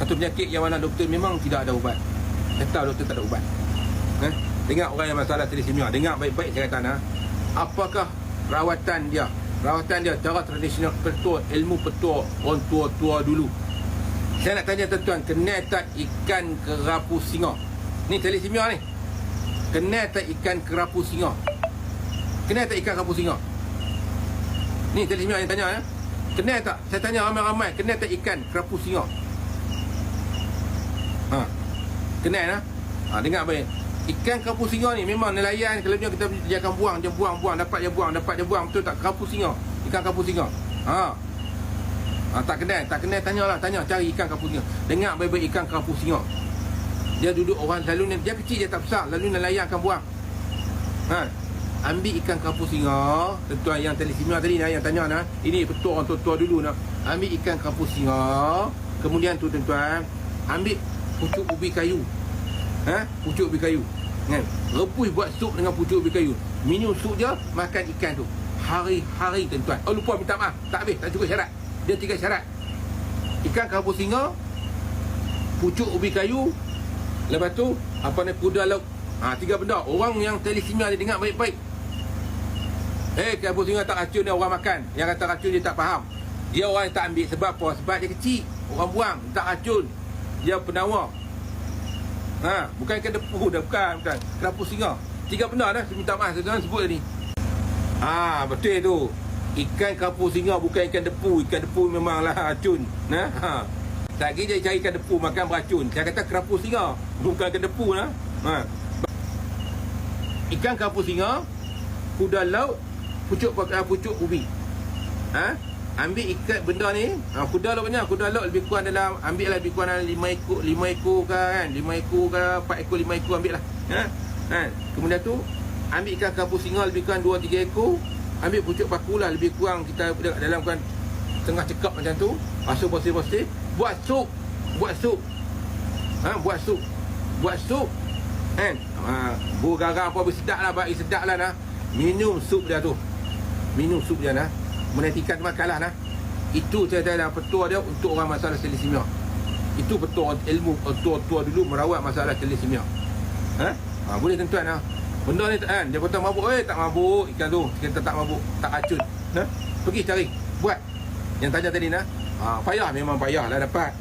Satu penyakit yang mana doktor memang tidak ada ubat. Saya tahu doktor tak ada ubat. Dengar orang yang masalah thalassemia, dengar baik-baik saya kata, apakah rawatan dia cara tradisional, petua, ilmu petua orang tua-tua dulu. Saya nak tanya tuan-tuan, kenal tak ikan kerapu singa? Ni thalassemia ni. Kenal tak ikan kerapu singa? Kenal tak ikan kerapu singa? Ni thalassemia yang tanya ya. Kenal tak? Saya tanya ramai-ramai, kenal tak ikan kerapu singa? Kenal lah. Dengar baik. Ikan kerapu singa ni memang nelayan, kalau kita akan buang, dapat dia buang, betul tak? Kerapu singa, ikan kerapu singa. Tak kenal, tanya cari ikan kerapu singa. Dengar baik-baik ikan kerapu singa. Dia duduk orang selalu, dia kecil, dia tak besar, lalu nelayan akan buang. Ambil ikan kerapu singa, tuan yang thalassemia tadi yang tanya ini betul orang tua-tua dulu Ambil ikan kerapu singa, kemudian tu tuan-tuan ambil pucuk ubi kayu. Pucuk ubi kayu. Rebus buat sup dengan pucuk ubi kayu. Minum sup dia, makan ikan tu. Hari-hari tuan-tuan. Lupa minta maaf. Tak habis, tak cukup syarat. Dia 3 syarat. Ikan kerapu singa, pucuk ubi kayu, lepas tu puda lauk. 3 benda. Orang yang thalassemia dia dengar baik-baik. Kerapu singa tak racun dia orang makan. Yang kata racun dia tak faham. Dia orang yang tak ambil sebab apa? Sebab dia kecil. Orang buang, tak racun. Dia penawar. Bukan ikan depu dah, bukan. Kerapu singa. 3 benda dah, minta maaf tuan-tuan sebut tadi. Betul tu. Ikan kerapu singa bukan ikan depu. Ikan depu memanglah racun. Tak lagi dia cari ikan depu makan beracun. Saya kata kerapu singa, bukan ikan depu Ikan kerapu singa, kuda laut, pucuk ubi. Ambil ikat benda ni, kuda laut banyak. Kuda laut lebih kurang dalam, ambil lah lebih kurang dalam 5 ekor kan, 5 ekor ke 4 ekor, 5 ekor ambil lah. Kemudian tu ambil ikan kerapu singa lebih kurang 2-3 ekor. Ambil pucuk paku lah, lebih kurang kita dalam kan tengah cekap macam tu. Masuk bersih-bersih, buat sup. Buat sup kan. Bau garam apa sedap lah, bagi sedap lah Minum sup dia tu. Menantikan makanlah Itu saya dalam petua dia untuk orang masalah thalassemia. Itu betul ilmu tua-tua dulu merawat masalah thalassemia. Boleh tuan-tuan benda ni dia kata mabuk, tak mabuk ikan tu, kita tak mabuk, tak racun. Pergi cari, buat yang tanya tadi payah, memang payah lah dapat.